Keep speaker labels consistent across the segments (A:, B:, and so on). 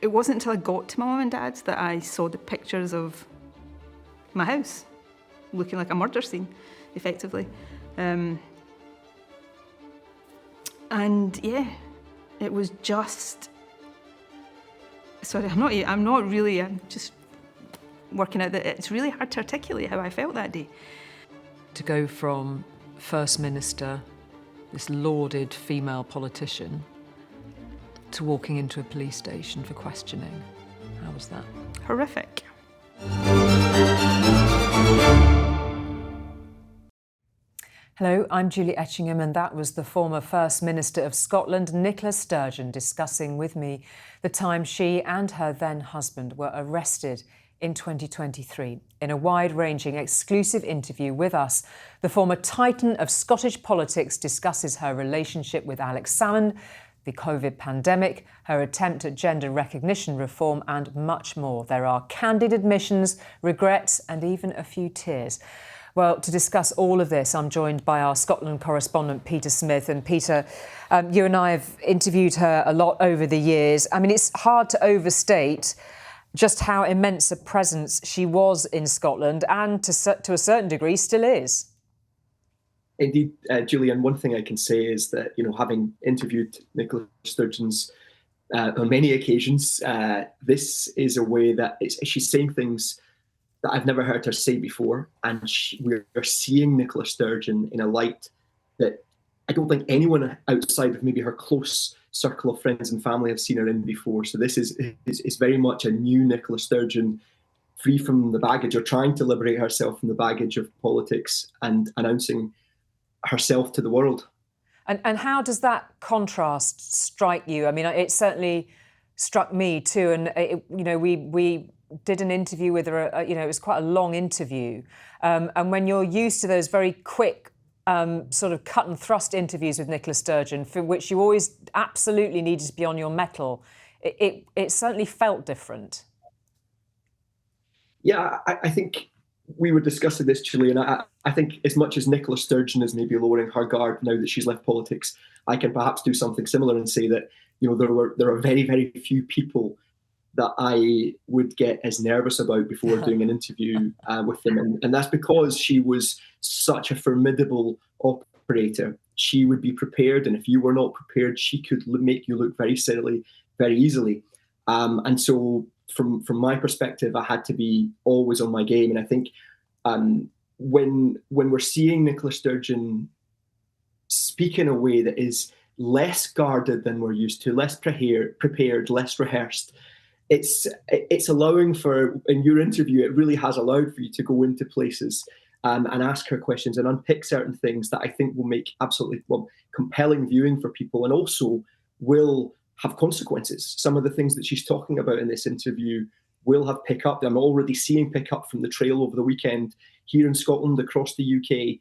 A: It wasn't until I got to my mum and dad's that I saw the pictures of my house looking like a murder scene, effectively. And yeah, it was just... Sorry, I'm just working out that it's really hard to articulate how I felt that day.
B: To go from First Minister, this lauded female politician, to walking into a police station for questioning. How was that?
A: Horrific.
B: Hello, I'm Julie Etchingham, and that was the former First Minister of Scotland, Nicola Sturgeon, discussing with me the time she and her then husband were arrested in 2023. In a wide-ranging, exclusive interview with us, the former titan of Scottish politics discusses her relationship with Alex Salmond, the COVID pandemic, her attempt at gender recognition reform, and much more. There are candid admissions, regrets, and even a few tears. Well, to discuss all of this, I'm joined by our Scotland correspondent, Peter Smith. And Peter, you and I have interviewed her a lot over the years. I mean, it's hard to overstate just how immense a presence she was in Scotland, and to a certain degree still is.
C: Indeed, Julian, one thing I can say is that, having interviewed Nicola Sturgeon's on many occasions, this is a way that she's saying things that I've never heard her say before. And we're seeing Nicola Sturgeon in a light that I don't think anyone outside of maybe her close circle of friends and family have seen her in before. So this is very much a new Nicola Sturgeon, free from the baggage, or trying to liberate herself from the baggage of politics and announcing herself to the world.
B: And how does that contrast strike you? I mean, it certainly struck me too. And we did an interview with her. It was quite a long interview. And when you're used to those very quick, sort of cut and thrust interviews with Nicola Sturgeon, for which you always absolutely needed to be on your mettle, it certainly felt different.
C: Yeah, I think we were discussing this, Julie, and I think as much as Nicola Sturgeon is maybe lowering her guard now that she's left politics, I can perhaps do something similar and say that there are very, very few people that I would get as nervous about before doing an interview with them, and that's because she was such a formidable operator. She would be prepared, and if you were not prepared, she could make you look very silly very easily. And so, from my perspective, I had to be always on my game. And I think when we're seeing Nicola Sturgeon speak in a way that is less guarded than we're used to, less prepared, less rehearsed, it's allowing for, in your interview, it really has allowed for you to go into places and ask her questions and unpick certain things that I think will make absolutely compelling viewing for people, and also will have consequences. Some of the things that she's talking about in this interview will have pick up. I'm already seeing pick up from the trail over the weekend here in Scotland, across the UK,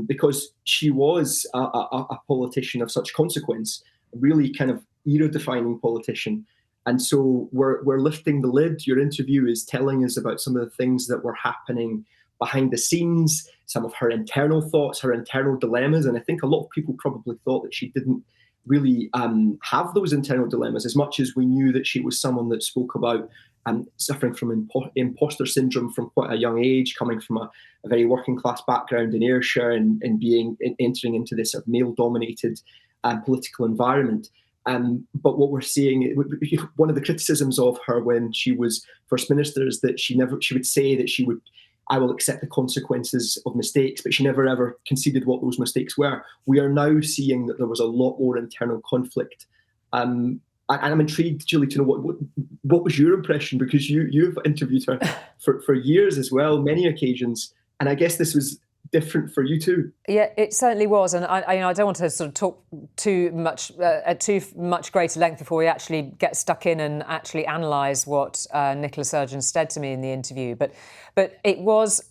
C: because she was a politician of such consequence, a really kind of era-defining politician. And so we're lifting the lid. Your interview is telling us about some of the things that were happening behind the scenes, some of her internal thoughts, her internal dilemmas. And I think a lot of people probably thought that she didn't really have those internal dilemmas, as much as we knew that she was someone that spoke about suffering from imposter syndrome from quite a young age, coming from a very working class background in Ayrshire and entering into this sort of male-dominated political environment. But what we're seeing, one of the criticisms of her when she was First Minister is that she would say that I will accept the consequences of mistakes, but she never ever conceded what those mistakes were. We are now seeing that there was a lot more internal conflict. And I'm intrigued, Julie, to know what was your impression, because you've interviewed her for years as well, many occasions. And I guess this was different for you too.
B: Yeah, it certainly was, and I don't want to sort of talk too much at too much greater length before we actually get stuck in and actually analyse what Nicola Sturgeon said to me in the interview. But it was,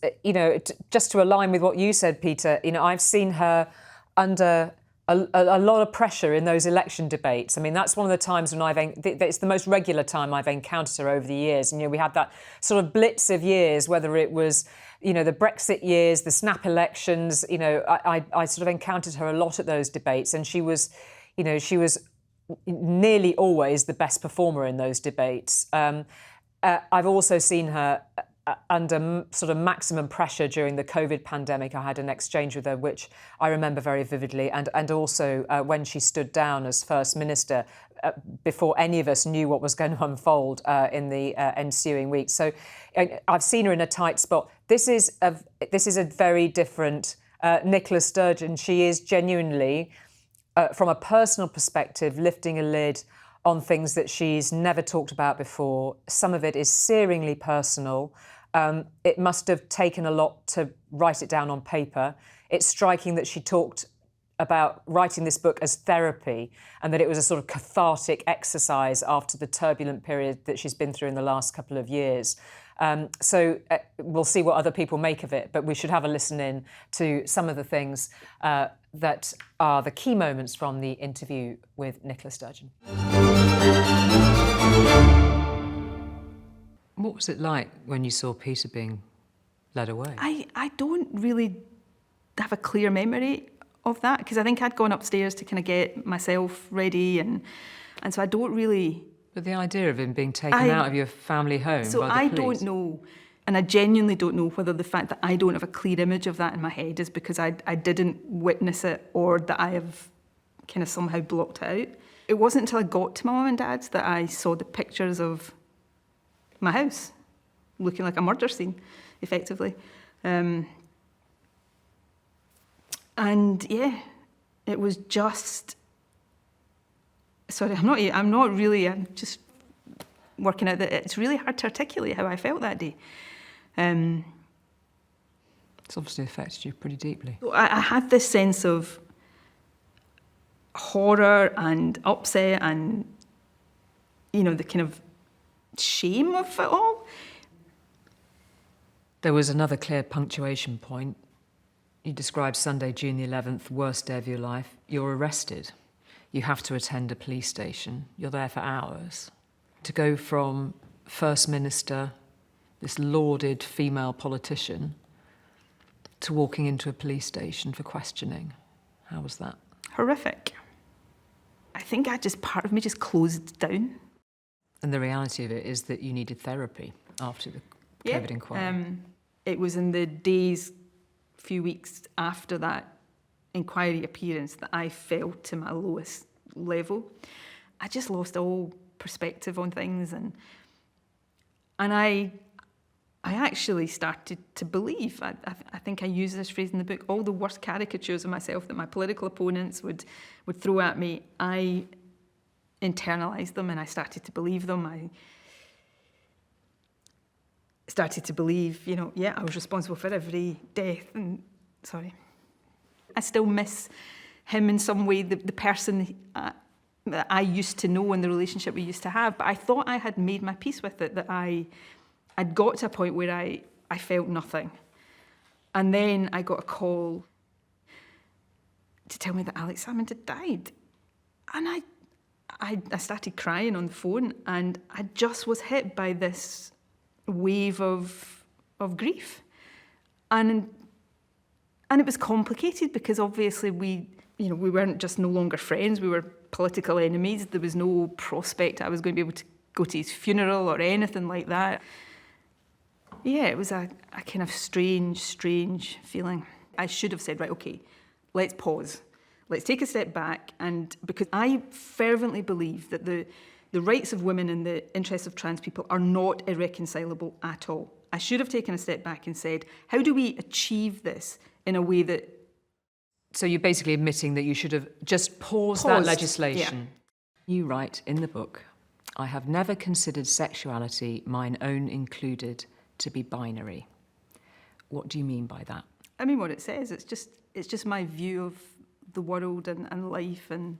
B: just to align with what you said, Peter. I've seen her under a lot of pressure in those election debates. I mean, that's one of the times when it's the most regular time I've encountered her over the years. And we had that sort of blitz of years, whether it was the Brexit years, the snap elections. I sort of encountered her a lot at those debates, and she was nearly always the best performer in those debates. I've also seen her under sort of maximum pressure during the COVID pandemic. I had an exchange with her, which I remember very vividly, and also when she stood down as First Minister before any of us knew what was going to unfold in the ensuing weeks. So I've seen her in a tight spot. This is a very different Nicola Sturgeon. She is genuinely, from a personal perspective, lifting a lid on things that she's never talked about before. Some of it is searingly personal. It must have taken a lot to write it down on paper. It's striking that she talked about writing this book as therapy and that it was a sort of cathartic exercise after the turbulent period that she's been through in the last couple of years. So we'll see what other people make of it, but we should have a listen in to some of the things that are the key moments from the interview with Nicola Sturgeon. What was it like when you saw Peter being led away?
A: I don't really have a clear memory of that, because I think I'd gone upstairs to kind of get myself ready, and so I don't really...
B: But the idea of him being taken out of your family home
A: so
B: by the
A: I
B: police.
A: don't know, and I genuinely don't know whether the fact that I don't have a clear image of that in my head is because I didn't witness it, or that I have kind of somehow blocked it out. It wasn't until I got to my mum and dad's that I saw the pictures of my house looking like a murder scene, effectively. And yeah, it was just... Sorry, I'm just working out that it's really hard to articulate how I felt that day.
B: It's obviously affected you pretty deeply.
A: I had this sense of horror and upset and, the kind of shame of it all.
B: There was another clear punctuation point. You described Sunday, June the 11th, worst day of your life. You're arrested. You have to attend a police station. You're there for hours. To go from First Minister, this lauded female politician, to walking into a police station for questioning. How was that?
A: Horrific. I think part of me just closed down.
B: And the reality of it is that you needed therapy after the COVID inquiry.
A: It was in the few weeks after that inquiry appearance that I fell to my lowest level. I just lost all perspective on things, and I actually started to believe, I think I use this phrase in the book, all the worst caricatures of myself that my political opponents would throw at me, I internalised them and I started to believe them. I started to believe, I was responsible for every death. And I still miss him in some way, the person that I used to know and the relationship we used to have. But I thought I had made my peace with it, that I'd got to a point where I felt nothing. And then I got a call to tell me that Alex Salmond had died. And I started crying on the phone, and I just was hit by this wave of grief. And it was complicated because obviously we weren't just no longer friends, we were political enemies. There was no prospect I was going to be able to go to his funeral or anything like that. Yeah, it was a kind of strange feeling. I should have said, right, okay, let's pause. Let's take a step back, and because I fervently believe that the rights of women and the interests of trans people are not irreconcilable at all. I should have taken a step back and said, how do we achieve this in a way that...
B: So you're basically admitting that you should have just paused that legislation. Yeah. You write in the book, I have never considered sexuality, mine own included, to be binary. What do you mean by that?
A: I mean, what it says, it's just my view of the world and life and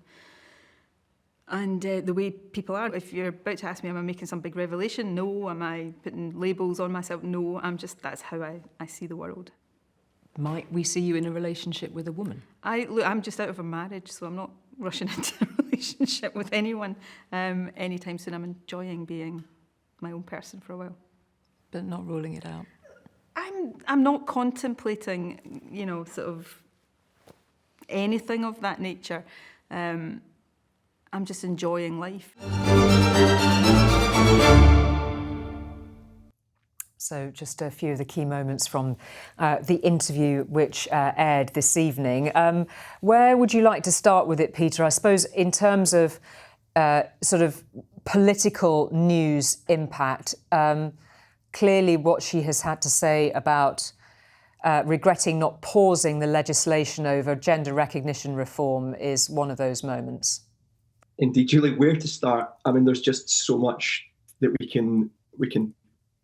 A: the way people are. If you're about to ask me, am I making some big revelation? No. Am I putting labels on myself? No. That's how I see the world.
B: Might we see you in a relationship with a woman?
A: I'm just out of a marriage, so I'm not rushing into a relationship with anyone anytime soon. I'm enjoying being my own person for a while.
B: But not ruling it out?
A: I'm not contemplating, sort of anything of that nature. I'm I'm just enjoying life.
B: So just a few of the key moments from the interview which aired this evening. Where would you like to start with it, Peter? I suppose in terms of sort of political news impact, clearly what she has had to say about regretting not pausing the legislation over gender recognition reform is one of those moments.
C: Indeed, Julie, where to start? I mean, there's just so much that we can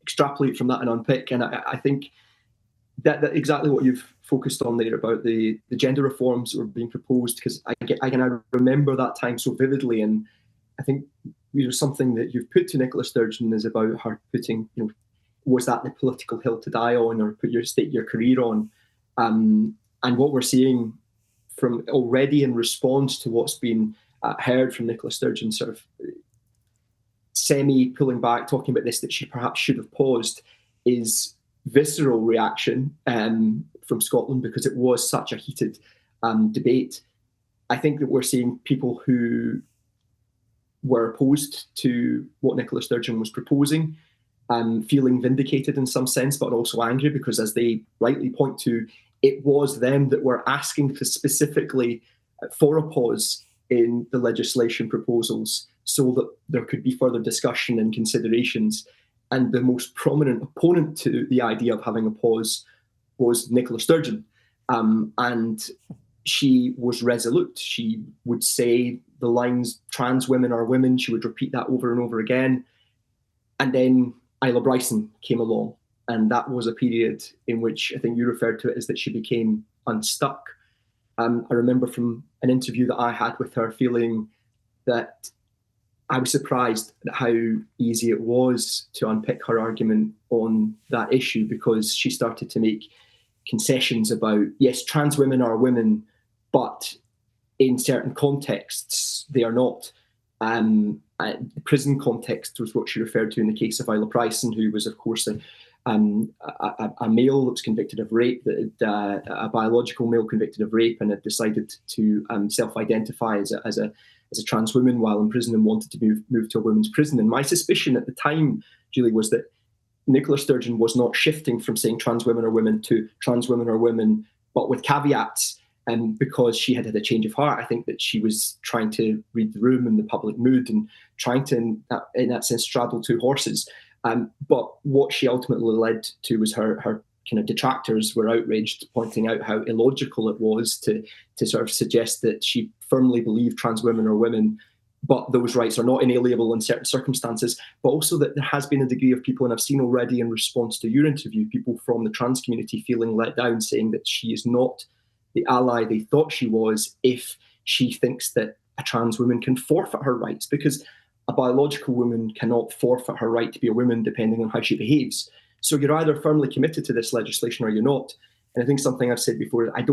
C: extrapolate from that and unpick. And I think that exactly what you've focused on there about the gender reforms that were being proposed, because I remember that time so vividly. And I think something that you've put to Nicola Sturgeon is about her putting, was that the political hill to die on, or stake your career on? And what we're seeing from already in response to what's been heard from Nicola Sturgeon, sort of semi-pulling back, talking about this, that she perhaps should have paused, is visceral reaction from Scotland, because it was such a heated debate. I think that we're seeing people who were opposed to what Nicola Sturgeon was proposing feeling vindicated in some sense, but also angry, because as they rightly point to, it was them that were asking for specifically for a pause in the legislation proposals so that there could be further discussion and considerations. And the most prominent opponent to the idea of having a pause was Nicola Sturgeon. And she was resolute. She would say the lines, trans women are women. She would repeat that over and over again. And then Isla Bryson came along. And that was a period in which I think you referred to it as that she became unstuck. I remember from an interview that I had with her feeling that I was surprised at how easy it was to unpick her argument on that issue, because she started to make concessions about, yes, trans women are women, but in certain contexts they are not. The prison context was what she referred to in the case of Isla Bryson, who was, of course, a male that was convicted of rape, a biological male convicted of rape, and had decided to self-identify as a trans woman while in prison, and wanted to move to a women's prison. And my suspicion at the time, Julie, was that Nicola Sturgeon was not shifting from saying trans women are women to trans women are women, but with caveats. And because she had a change of heart, I think that she was trying to read the room and the public mood, and trying to, in that sense, straddle two horses. But what she ultimately led to was her kind of detractors were outraged, pointing out how illogical it was to sort of suggest that she firmly believed trans women are women, but those rights are not inalienable in certain circumstances. But also that there has been a degree of people, and I've seen already in response to your interview, people from the trans community feeling let down, saying that she is not the ally they thought she was if she thinks that a trans woman can forfeit her rights, because a biological woman cannot forfeit her right to be a woman depending on how she behaves. So you're either firmly committed to this legislation or you're not. And I think something I've said before, I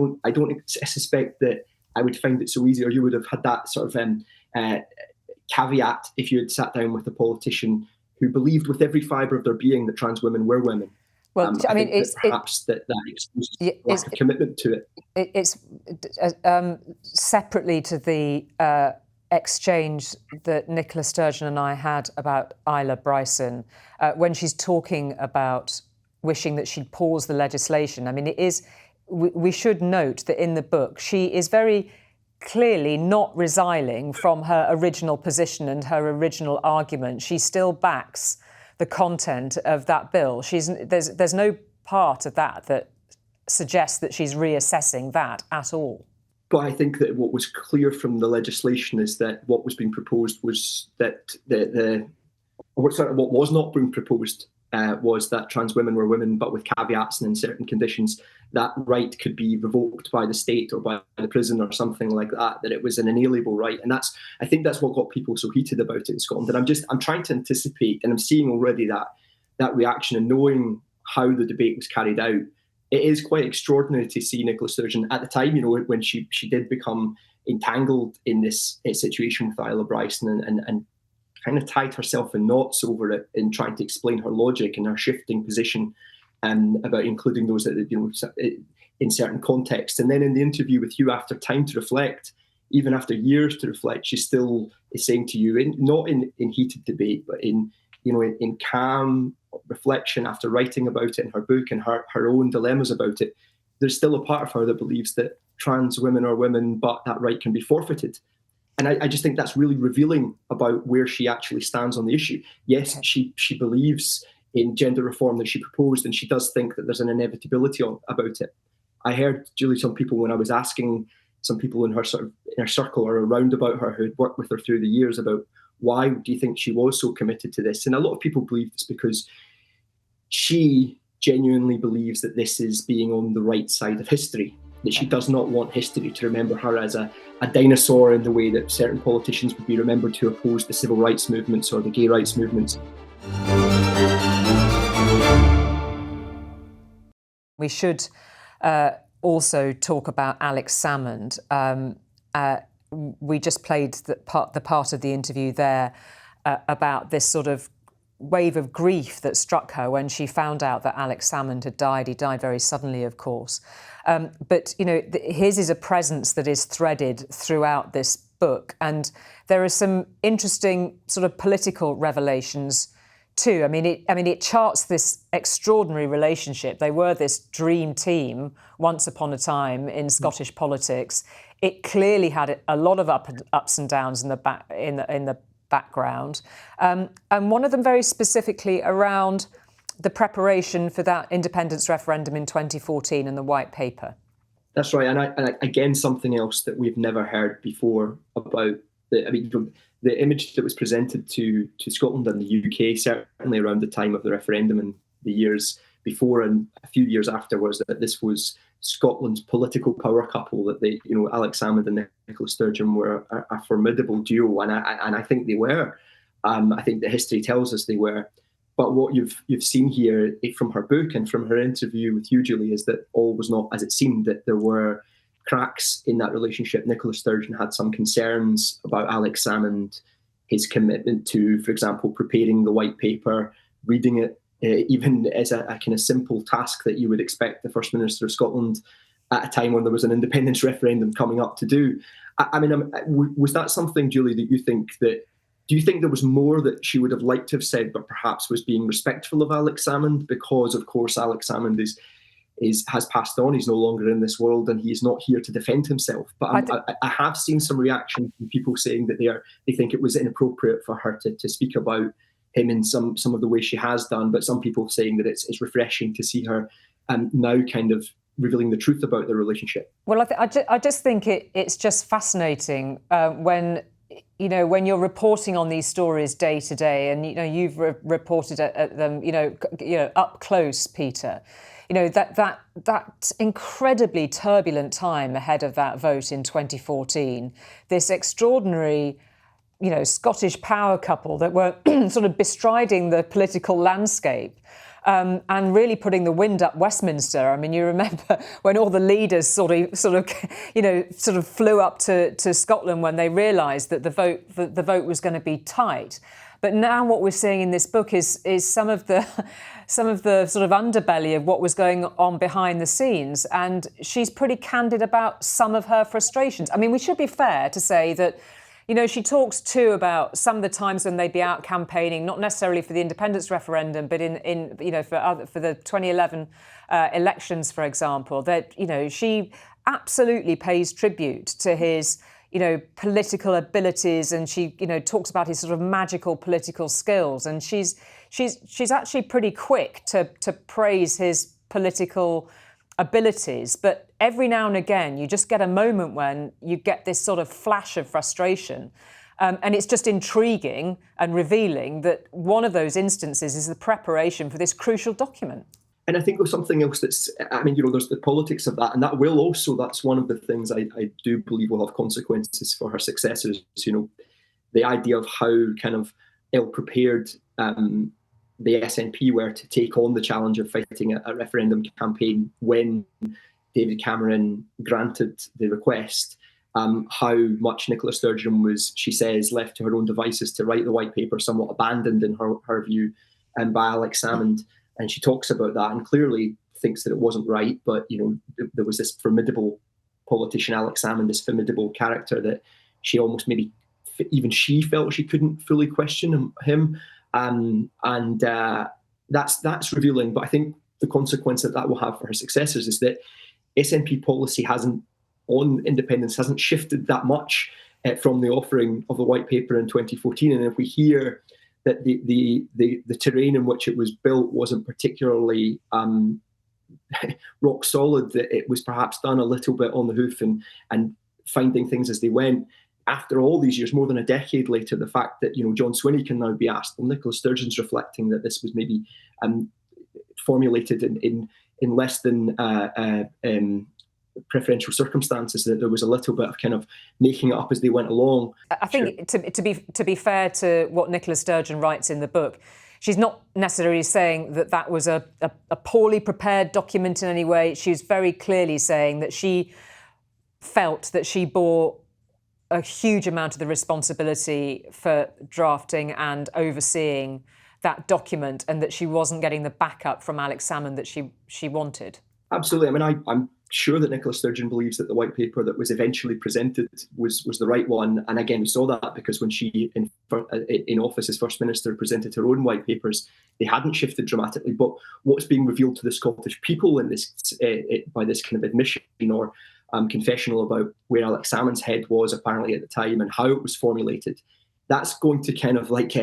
C: suspect that I would find it so easy, or you would have had that sort of caveat if you had sat down with a politician who believed with every fibre of their being that trans women were women.
B: Well, I mean,
C: it's perhaps that exposes lack of commitment to it.
B: It's separately to the exchange that Nicola Sturgeon and I had about Isla Bryson, when she's talking about wishing that she'd pause the legislation. I mean, it is. We should note that in the book, she is very clearly not resiling from her original position and her original argument. She still backs the content of that bill. There's no part of that suggests that she's reassessing that at all.
C: But I think that what was clear from the legislation is that what was being proposed was that what was not being proposed was that trans women were women, but with caveats and in certain conditions. That right could be revoked by the state or by the prison or something like that, that it was an inalienable right. And I think that's what got people so heated about it in Scotland. And I'm trying to anticipate, and I'm seeing already that reaction, and knowing how the debate was carried out. It is quite extraordinary to see Nicola Sturgeon at the time, when she did become entangled in this situation with Isla Bryson and kind of tied herself in knots over it in trying to explain her logic and her shifting position about including those that, in certain contexts. And then in the interview with you, after time to reflect, even after years to reflect, she still is saying to you, not in heated debate, but in calm reflection after writing about it in her book and her own dilemmas about it, there's still a part of her that believes that trans women are women, but that right can be forfeited. And I just think that's really revealing about where she actually stands on the issue. Yes, she believes in gender reform that she proposed, and she does think that there's an inevitability about it. I heard, Julie, some people, when I was asking some people in her circle or around about her who had worked with her through the years about why do you think she was so committed to this? And a lot of people believe it's because she genuinely believes that this is being on the right side of history, that she does not want history to remember her as a dinosaur in the way that certain politicians would be remembered to oppose the civil rights movements or the gay rights movements.
B: We should also talk about Alex Salmond. We just played the part of the interview there about this sort of wave of grief that struck her when she found out that Alex Salmond had died. He died very suddenly, of course. But, his is a presence that is threaded throughout this book. And there are some interesting sort of political revelations too. It charts this extraordinary relationship. They were this dream team once upon a time in Scottish politics. It clearly had a lot of ups and downs in the background, and one of them very specifically around the preparation for that independence referendum in 2014 and the white paper.
C: That's right, and again, something else that we've never heard before about the image that was presented to Scotland and the UK, certainly around the time of the referendum and the years before and a few years after, was that this was Scotland's political power couple, that Alex Salmond and Nicola Sturgeon were a formidable duo, and I think they were. I think the history tells us they were. But what you've seen here from her book and from her interview with you, Julie, is that all was not as it seemed, that there were cracks in that relationship. Nicola Sturgeon had some concerns about Alex Salmond, his commitment to, for example, preparing the white paper, reading it, even as a kind of simple task that you would expect the First Minister of Scotland at a time when there was an independence referendum coming up to do. Was that something, Julie, that you think that, do you think there was more that she would have liked to have said, but perhaps was being respectful of Alex Salmond? Because, of course, Alex Salmond has passed on. He's no longer in this world, and he's not here to defend himself. But I have seen some reaction from people saying that they think it was inappropriate for her to speak about him in some of the way she has done. But some people saying that it's refreshing to see her now kind of revealing the truth about their relationship. Well,
B: I just think it's just fascinating when you're reporting on these stories day to day, and you've reported at them, up close, Peter. That incredibly turbulent time ahead of that vote in 2014, this extraordinary, Scottish power couple that were sort of bestriding the political landscape. And really putting the wind up Westminster. You remember when all the leaders sort of flew up to Scotland when they realised that the vote was going to be tight. But now what we're seeing in this book is some of the sort of underbelly of what was going on behind the scenes, and she's pretty candid about some of her frustrations. We should be fair to say that. She talks too about some of the times when they'd be out campaigning, not necessarily for the independence referendum, but for the 2011 elections, for example. That she absolutely pays tribute to his political abilities, and she talks about his sort of magical political skills, and she's actually pretty quick to praise his political abilities. But every now and again, you just get a moment when you get this sort of flash of frustration. And it's just intriguing and revealing that one of those instances is the preparation for this crucial document.
C: And I think there's something else there's the politics of that. And that's one of the things I do believe will have consequences for her successors. The idea of how kind of ill-prepared the SNP were to take on the challenge of fighting a referendum campaign when David Cameron granted the request, how much Nicola Sturgeon was, she says, left to her own devices to write the white paper, somewhat abandoned in her view, by Alex Salmond. And she talks about that and clearly thinks that it wasn't right, but there was this formidable politician, Alex Salmond, this formidable character that she almost maybe even she felt she couldn't fully question him. That's revealing. But I think the consequence that will have for her successors is that SNP policy on independence hasn't shifted that much from the offering of the white paper in 2014. And if we hear that the terrain in which it was built wasn't particularly rock solid, that it was perhaps done a little bit on the hoof and finding things as they went. After all these years, more than a decade later, the fact that John Swinney can now be asked, well, Nicola Sturgeon's reflecting that this was maybe formulated in less than preferential circumstances, that there was a little bit of kind of making it up as they went along.
B: I think to be fair to what Nicola Sturgeon writes in the book, she's not necessarily saying that was a poorly prepared document in any way. She's very clearly saying that she felt that she bore a huge amount of the responsibility for drafting and overseeing that document, and that she wasn't getting the backup from Alex Salmond that she wanted. Absolutely.
C: I mean, I'm sure that Nicola Sturgeon believes that the white paper that was eventually presented was the right one. And again, we saw that because when she, in office as First Minister, presented her own white papers, they hadn't shifted dramatically. But what's being revealed to the Scottish people in this by this kind of admission or confessional about where Alex Salmond's head was apparently at the time and how it was formulated, that's going to kind of like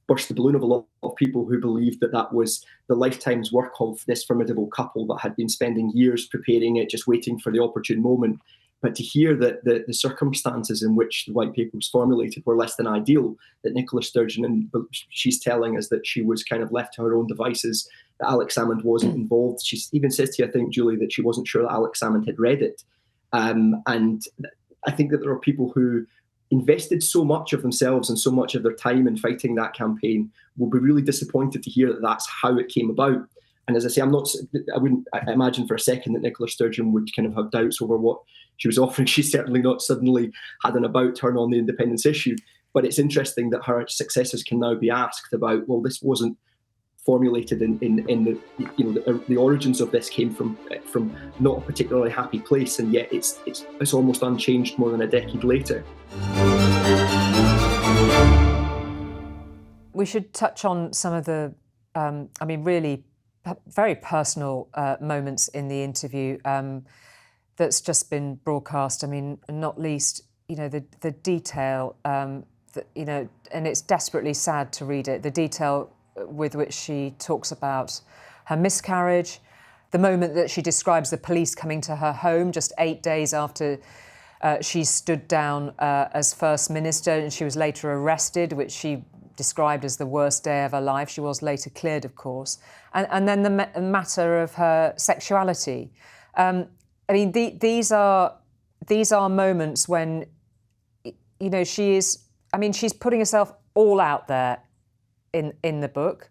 C: burst the balloon of a lot of people who believed that was the lifetime's work of this formidable couple that had been spending years preparing it, just waiting for the opportune moment. But to hear that the circumstances in which the white paper was formulated were less than ideal, that Nicola Sturgeon, and she's telling us that she was kind of left to her own devices, that Alex Salmond wasn't involved. She even says to you, I think, Julie, that she wasn't sure that Alex Salmond had read it. And I think that there are people who invested so much of themselves and so much of their time in fighting that campaign will be really disappointed to hear that that's how it came about. And as I say, I wouldn't imagine for a second that Nicola Sturgeon would kind of have doubts over what she was offering. She's certainly not suddenly had an about turn on the independence issue. But it's interesting that her successors can now be asked about, well, this wasn't formulated in the origins of this came from not a particularly happy place, and yet it's almost unchanged more than a decade later.
B: We should touch on some of the, really very personal moments in the interview that's just been broadcast. I mean, not least, the detail, and it's desperately sad to read it, the detail with which she talks about her miscarriage, the moment that she describes the police coming to her home just 8 days after she stood down as First Minister, and she was later arrested, which she described as the worst day of her life. She was later cleared, of course. And then the matter of her sexuality. These are moments when, she's putting herself all out there in the book.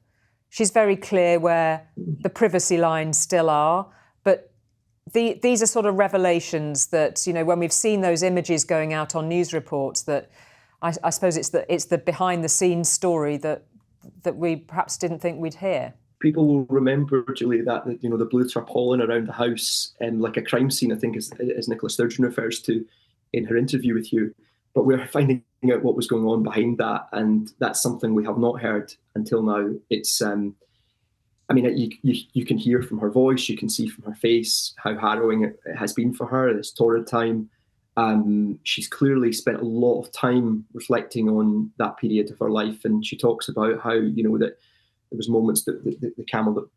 B: She's very clear where the privacy lines still are, but these are sort of revelations that, when we've seen those images going out on news reports, that I suppose it's the behind the scenes story that we perhaps didn't think we'd hear.
C: People will remember, Julie, that the blue tarpaulin around the house, like a crime scene, I think, as Nicola Sturgeon refers to in her interview with you. But we're finding out what was going on behind that, and that's something we have not heard until now. It's, you can hear from her voice, you can see from her face how harrowing it has been for her, this torrid time. She's clearly spent a lot of time reflecting on that period of her life, and she talks about how, that there was moments that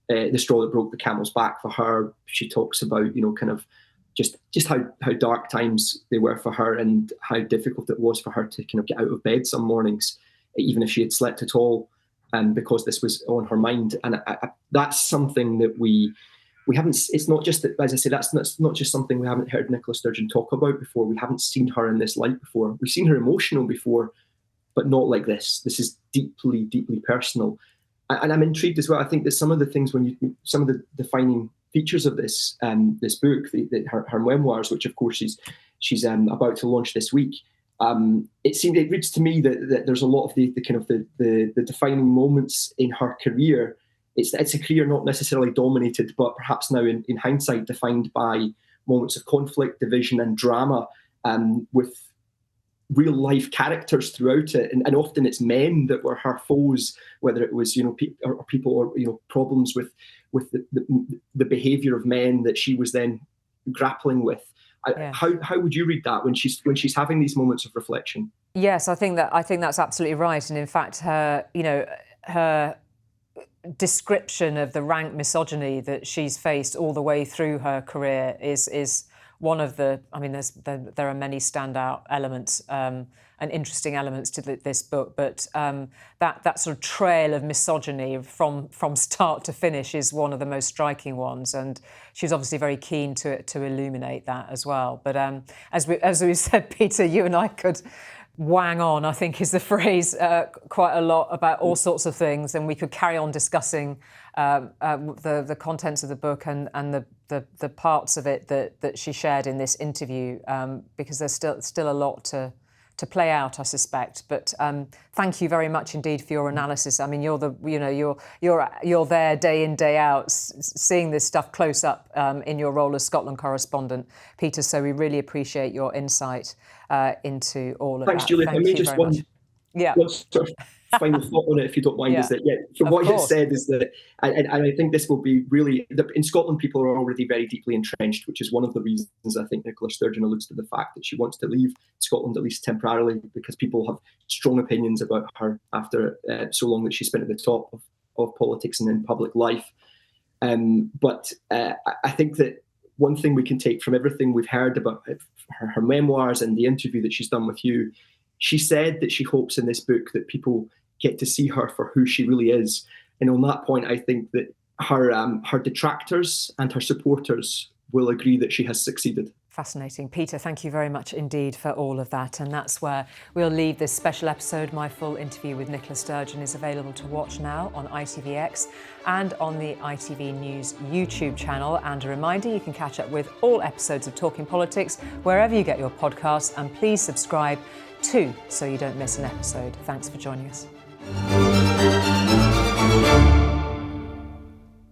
C: the straw that broke the camel's back for her. She talks about, kind of just how dark times they were for her, and how difficult it was for her to kind of get out of bed some mornings, even if she had slept at all, because this was on her mind. And that's something that we haven't. It's not just that, as I say, that's not just something we haven't heard Nicola Sturgeon talk about before. We haven't seen her in this light before. We've seen her emotional before, but not like this. This is deeply, deeply personal. And I'm intrigued as well. I think that some of the things, some of the defining features of this book, her memoirs, which of course she's about to launch this week. It reads to me that there's a lot of the kind of the defining moments in her career. It's a career not necessarily dominated, but perhaps now in hindsight defined by moments of conflict, division, and drama, with real life characters throughout it, and often it's men that were her foes, whether it was people or problems with the behaviour of men that she was then grappling with. How would you read that when she's having these moments of reflection?
B: Yes, I think that's absolutely right, and in fact, her description of the rank misogyny that she's faced all the way through her career is one of the. I mean, there are many standout elements and interesting elements to this book, but that sort of trail of misogyny from start to finish is one of the most striking ones, and she's obviously very keen to illuminate that as well. But as we said, Peter, you and I could wang on, I think is the phrase, quite a lot about all sorts of things, and we could carry on discussing the contents of the book and the parts of it that she shared in this interview, because there's still a lot to play out, I suspect. But thank you very much indeed for your analysis. I mean, you're there day in, day out, seeing this stuff close up in your role as Scotland correspondent, Peter. So we really appreciate your insight into all of
C: Thanks,
B: that.
C: Julie.
B: Thank you very much.
C: One sort of final thought on it, if you don't mind, is that, from what you've said, is that, and I think this will be really, in Scotland, people are already very deeply entrenched, which is one of the reasons I think Nicola Sturgeon alludes to the fact that she wants to leave Scotland, at least temporarily, because people have strong opinions about her after so long that she spent at the top of politics and in public life. But I think that one thing we can take from everything we've heard about her memoirs and the interview that she's done with you, she said that she hopes in this book that people get to see her for who she really is. And on that point, I think that her detractors and her supporters will agree that she has succeeded.
B: Fascinating. Peter, thank you very much indeed for all of that. And that's where we'll leave this special episode. My full interview with Nicola Sturgeon is available to watch now on ITVX and on the ITV News YouTube channel. And a reminder, you can catch up with all episodes of Talking Politics wherever you get your podcasts. And please subscribe too, so you don't miss an episode. Thanks for joining us.